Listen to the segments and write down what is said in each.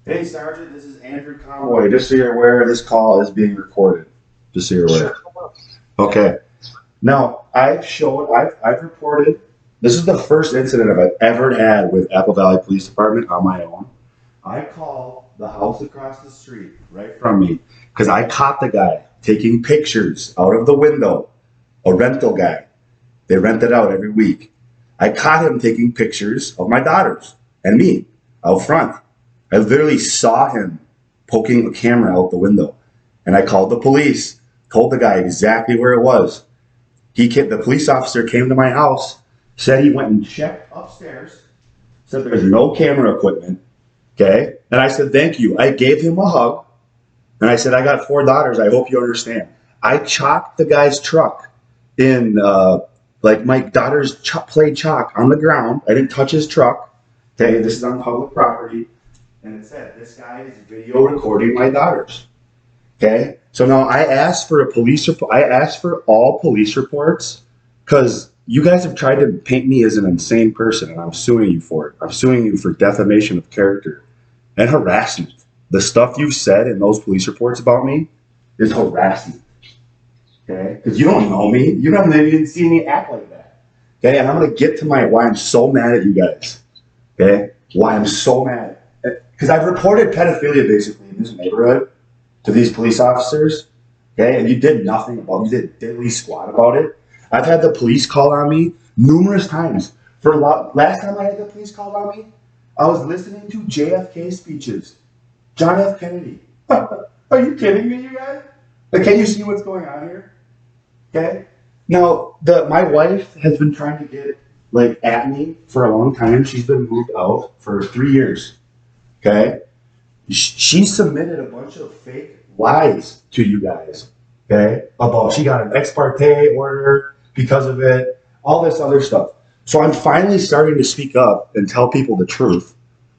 Hey, Sergeant, this is Andrew Conboy. Just so you're aware, this call is being recorded. Just so you're aware. Okay. Now, I've reported, this is the first incident I've ever had with Apple Valley Police Department on my own. I called the house across the street right from me because I caught the guy taking pictures out of the window, a rental guy. They rent it out every week. I caught him taking pictures of my daughters and me out front. I literally saw him poking a camera out the window. And I called the police, told the guy exactly where it was. The police officer came to my house, said he went and checked upstairs, said there's no camera equipment. Okay. And I said, thank you. I gave him a hug. And I said, I got 4 daughters. I hope you understand. I chalked the guy's truck in, like my daughters played chalk on the ground. I didn't touch his truck. Okay. This is on public property. And it said, this guy is video recording my daughters. Okay. So now I asked for a police report. I asked for all police reports because you guys have tried to paint me as an insane person, and I'm suing you for it. I'm suing you for defamation of character and harassment. The stuff you've said in those police reports about me is harassment. Okay. Because you don't know me. You haven't even seen me act like that. Okay. And I'm going to get to why I'm so mad at you guys. Okay. Why I'm so mad. Because I've reported pedophilia basically in this neighborhood to these police officers, okay, and you did nothing about it. You did diddly squat about it. I've had the police call on me numerous times. Last time I had the police call on me, I was listening to JFK speeches. John F. Kennedy. Are you kidding me, you guys? Like, can you see what's going on here? Okay. Now, my wife has been trying to get at me for a long time. She's been moved out for 3 years. Okay, she submitted a bunch of fake lies to you guys. Okay, about she got an ex parte order because of it, all this other stuff. So I'm finally starting to speak up and tell people the truth.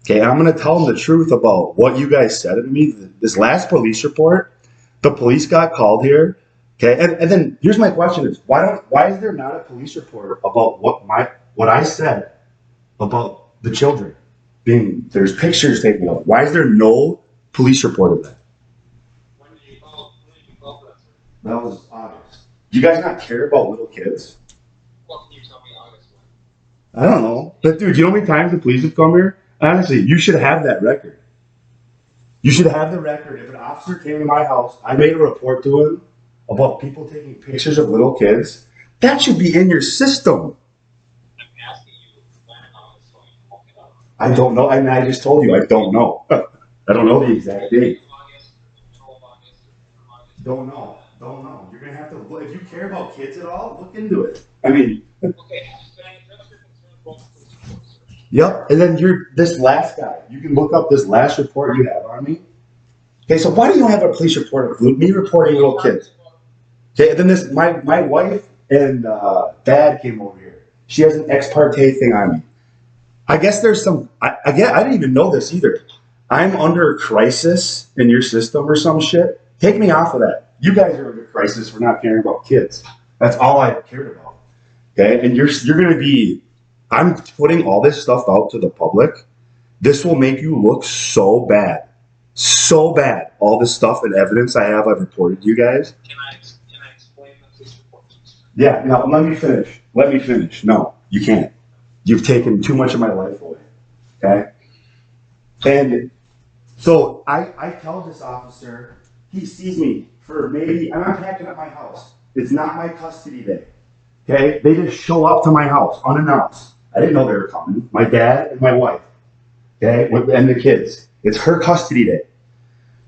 Okay, and I'm going to tell them the truth about what you guys said to me. This last police report, the police got called here. Okay, and then here's my question: is why is there not a police report about what I said about the children? There's pictures taken of. Why is there no police report of that? When did you call for that, sir? That was August. Do you guys not care about little kids? What can you tell me August when? I don't know. But dude, you know how many times the police have come here? Honestly, you should have that record. You should have the record. If an officer came to my house, I made a report to him about people taking pictures of little kids. That should be in your system. I don't know. I just told you I don't know. I don't know the exact date. Don't know. You're going to have to look. If you care about kids at all, look into it. I mean. Okay. Yep. And then this last guy. You can look up this last report you have on me. Okay. So why do you have a police report of me reporting little kids? Okay. And then my wife and dad came over here. She has an ex parte thing on me. I guess there's some, I didn't even know this either. I'm under a crisis in your system or some shit. Take me off of that. You guys are under crisis for not caring about kids. That's all I cared about. Okay. And you're going to be, I'm putting all this stuff out to the public. This will make you look so bad. So bad. All this stuff and evidence I've reported to you guys. Can I explain the police report? Yeah. No, let me finish. No, you can't. You've taken too much of my life away. Okay? And so I tell this officer, he sees me for maybe, I'm packing up my house. It's not my custody day. Okay? They just show up to my house unannounced. I didn't know they were coming. My dad and my wife. Okay? And the kids. It's her custody day.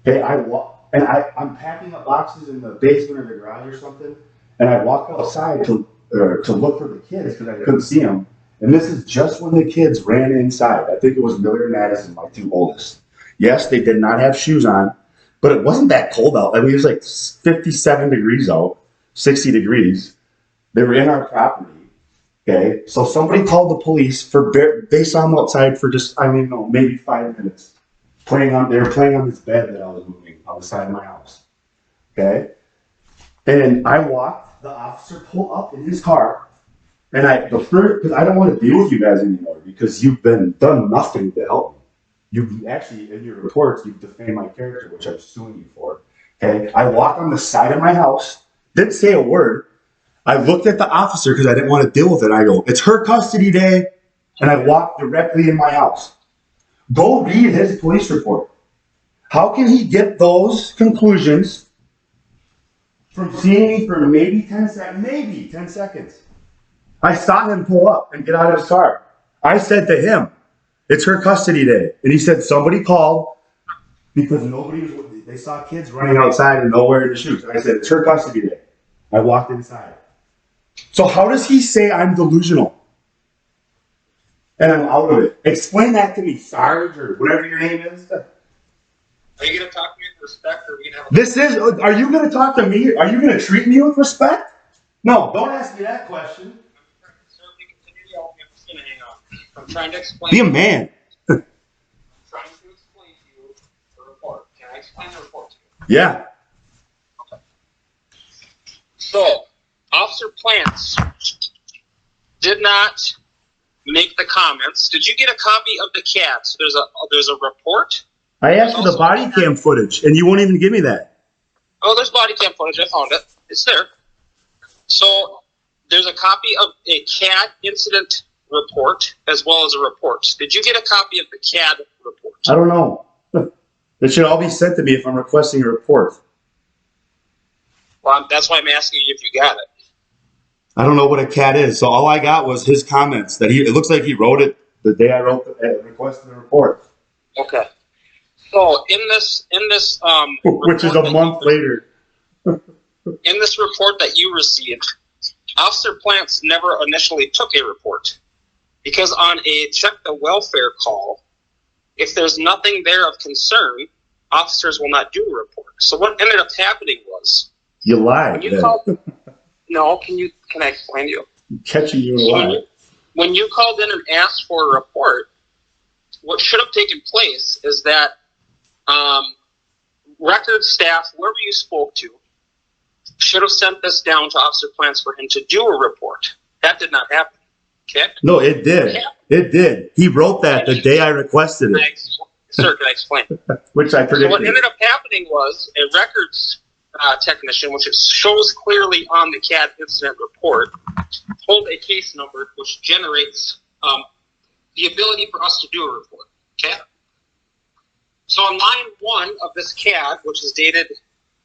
Okay? I'm packing up boxes in the basement or the garage or something. And I walk outside to look for the kids because I couldn't see them. And this is just when the kids ran inside. I think it was Miller and Madison, my 2 oldest. Yes, they did not have shoes on, but it wasn't that cold out. I mean, it was like 57 degrees out, 60 degrees. They were in our property. Okay. So somebody called the police they saw them outside for just, maybe 5 minutes. They were playing on this bed that I was moving on the side of my house. Okay. And I watched the officer pull up in his car. And because I don't want to deal with you guys anymore because you've done nothing to help me. You've actually, in your reports, you've defamed my character, which I'm suing you for. Okay, I walked on the side of my house, didn't say a word. I looked at the officer because I didn't want to deal with it. I go, it's her custody day, and I walked directly in my house. Go read his police report. How can he get those conclusions from seeing me for maybe 10 seconds? Maybe 10 seconds. I saw him pull up and get out of his car. I said to him, it's her custody day. And he said, somebody called because they saw kids running outside and nowhere in the shoes. And I said, it's her custody day. I walked inside. So how does he say I'm delusional? And I'm out of it. Explain that to me, Sarge, or whatever your name is. Are you going to talk to me with respect, or are we going to have Are you going to talk to me? Are you going to treat me with respect? No, don't ask me that question. Sir, if you continue yelling, I'm just going to hang up. I'm trying to explain. Be a man. I'm trying to explain to you the report. Can I explain the report to you? Yeah. Okay. So, Officer Plants did not make the comments. Did you get a copy of the CAD? So there's a report. I asked for the body cam footage, and you won't even give me that. Oh, there's body cam footage. I found it. It's there. So there's a copy of a CAD incident report as well as a report. Did you get a copy of the CAD report? I don't know. It should all be sent to me if I'm requesting a report. Well, that's why I'm asking you if you got it. I don't know what a CAD is, so all I got was his comments. It looks like he wrote it the day I requested the report. Okay. So in this which is a month later. In this report that you received, Officer Plants never initially took a report because on a check the welfare call, if there's nothing there of concern, officers will not do a report. So what ended up happening was you lied. When you called, no, can I explain to you? I'm catching you in a lie. When you called in and asked for a report, what should have taken place is that record staff, whoever you spoke to, should have sent this down to Officer Plants for him to do a report. That did not happen. Okay? No, it did. It did. He wrote that the day I requested it. Sir, can I explain? Which I predicted. So what ended up happening was a records technician, which it shows clearly on the CAD incident report, pulled a case number which generates the ability for us to do a report. Okay? So on line 1 of this CAD, which is dated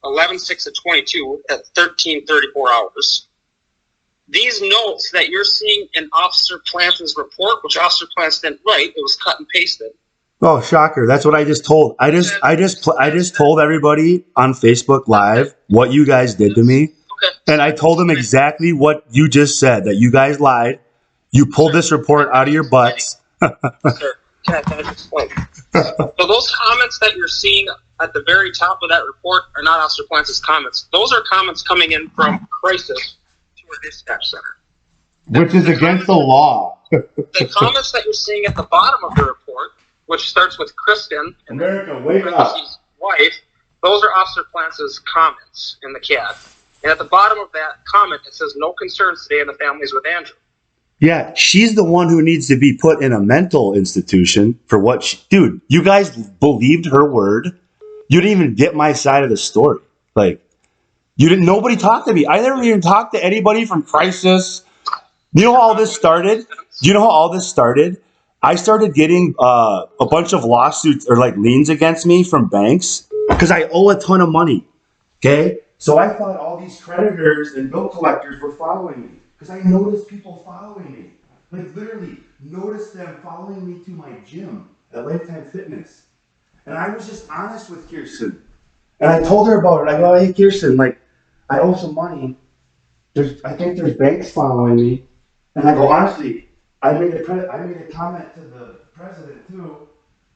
11/6/22 at 13:34 hours, these notes that you're seeing in Officer Plants' report, which Officer Plants didn't write, it was cut and pasted. Oh, shocker! That's what I just told. I just told everybody on Facebook Live what you guys did to me, Okay. And I told them exactly what you just said. That you guys lied. You pulled this report out of your butts. Sir, can I explain? So those comments that you're seeing at the very top of that report are not Officer Plants' comments. Those are comments coming in from crisis to a dispatch center. Which is against the law. The comments that you're seeing at the bottom of the report, which starts with Kristen and America, wake up. his wife, those are Officer Plants' comments in the CAD. And at the bottom of that comment, it says, no concerns today in the families with Andrew. Yeah, she's the one who needs to be put in a mental institution for what she... Dude, you guys believed her word. You didn't even get my side of the story. Like, nobody talked to me. I never even talked to anybody from Crisis. You know how all this started? Do you know how all this started? I started getting a bunch of lawsuits or like liens against me from banks because I owe a ton of money. Okay? So I thought all these creditors and bill collectors were following me because I noticed people following me. Like literally noticed them following me to my gym at Lifetime Fitness. And I was just honest with Kirsten. And I told her about it. I go, hey, Kirsten, like, I owe some money. I think there's banks following me. And I go, honestly, I made a comment to the president, too.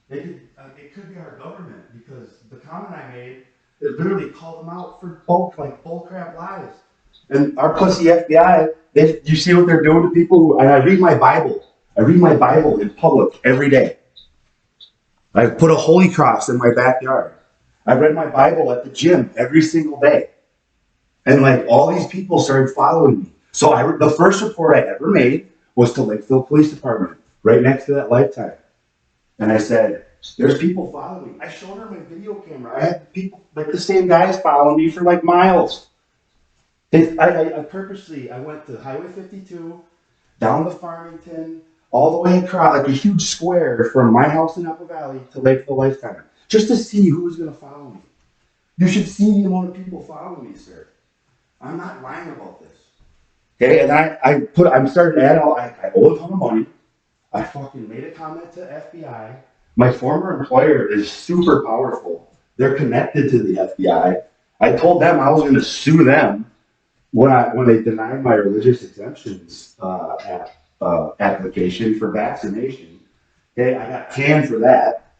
It could be our government because the comment I made, it literally called them out for bullcrap lies. And our pussy FBI, you see what they're doing to people? And I read my Bible. I read my Bible in public every day. I put a holy cross in my backyard. I read my Bible at the gym every single day. And like all these people started following me. So the first report I ever made was to Lakeville Police Department, right next to that Lifetime. And I said, there's people following me. I showed her my video camera. I had people, like the same guys following me for like miles. I purposely, I went to Highway 52, down to Farmington, all the way across, like a huge square from my house in Apple Valley to Lakeville Lifetime, just to see who was going to follow me. You should see the amount of people following me, sir. I'm not lying about this. Okay, and I'm starting to add I owe a ton of money. I fucking made a comment to FBI. My former employer is super powerful. They're connected to the FBI. I told them I was going to sue them when they denied my religious exemptions application for vaccination. Okay, I got canned for that.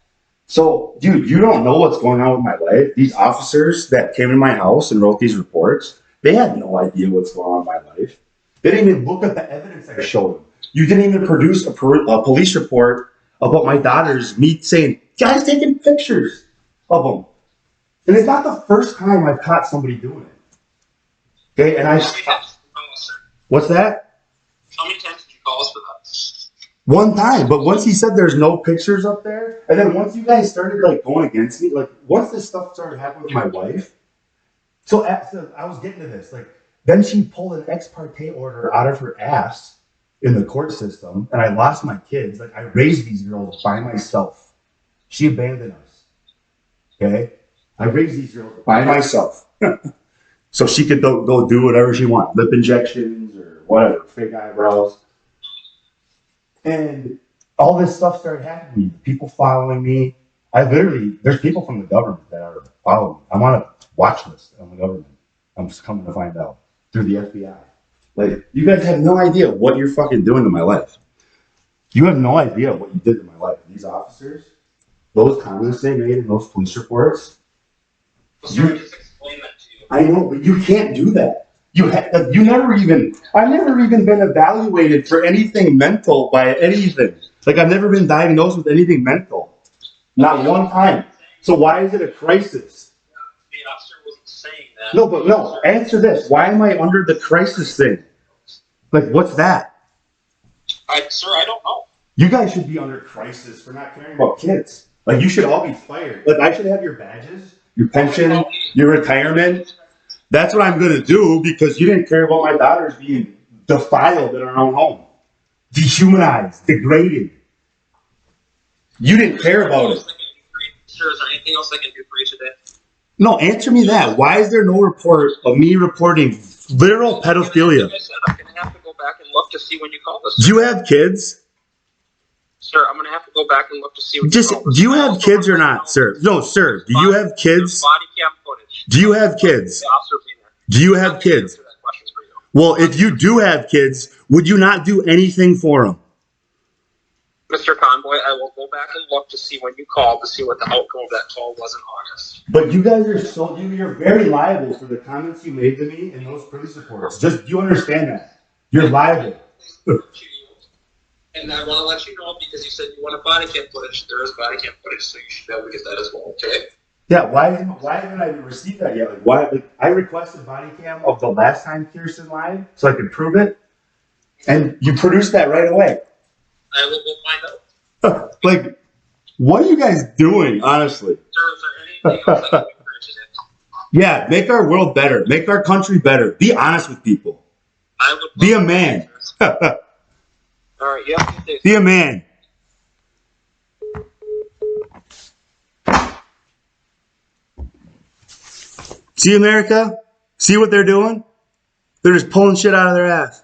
So, dude, you don't know what's going on with my life. These officers that came to my house and wrote these reports, they had no idea what's going on in my life. They didn't even look at the evidence I showed them. You didn't even produce a police report about my daughters, me saying, guys taking pictures of them. And it's not the first time I've caught somebody doing it. Okay, and what's that? How many times did you call us for that? One time, but once he said there's no pictures up there, and then once you guys started like going against me, like once this stuff started happening with my wife, so I was getting to this, like then she pulled an ex parte order out of her ass in the court system, and I lost my kids. Like I raised these girls by myself. She abandoned us. Okay, I raised these girls by myself, so she could go do whatever she wants, lip injections or whatever, fake eyebrows. And all this stuff started happening to me. People following me. There's people from the government that are following me. I'm on a watch list on the government. I'm just coming to find out through the FBI. Like, you guys have no idea what you're fucking doing to my life. You have no idea what you did to my life. These officers, those comments they made in those police reports. Just explain that to you. I know, but you can't do that. I've never even been evaluated for anything mental by anything. Like, I've never been diagnosed with anything mental. Not one time. So why is it a crisis? The officer wasn't saying that. No, answer this. Why am I under the crisis thing? Like, what's that? Sir, I don't know. You guys should be under crisis for not caring about kids. Like, you should all be fired. Like, I should have your badges, your pension, your retirement. That's what I'm going to do because you didn't care about my daughters being defiled in our own home. Dehumanized, degraded. You didn't care about it. Sir, is there anything else I can do for you today? No, answer me that. Why is there no report of me reporting literal pedophilia? Like I said, I'm going to have to go back and look to see when you called us. Do you have kids? Sir, I'm going to have to go back and look to see when Just, you called us. do you have kids or not, sir? No, sir. Do you have kids? Body cam footage. Do you have kids? The officer being there. Do you have kids? Answer that question for you. Well, if you do have kids, would you not do anything for them? Mr. Conboy, I will go back and look to see when you called to see what the outcome of that call was in August. But you guys are you're very liable for the comments you made to me in those police reports. Just, you understand that? You're liable. And I want to let you know because you said you want a body cam footage. There is body cam footage, so you should be able to get that as well, okay? Yeah, why haven't I received that yet? I requested body cam of the last time Kirsten lied so I could prove it, and you produced that right away. I will go find out. Like, what are you guys doing, honestly? Sir, is there anything else I can do for you today? Yeah, make our world better. Make our country better. Be honest with people. I would Be a man. All right, you have a good day. Be a man. See, America? See what they're doing? They're just pulling shit out of their ass.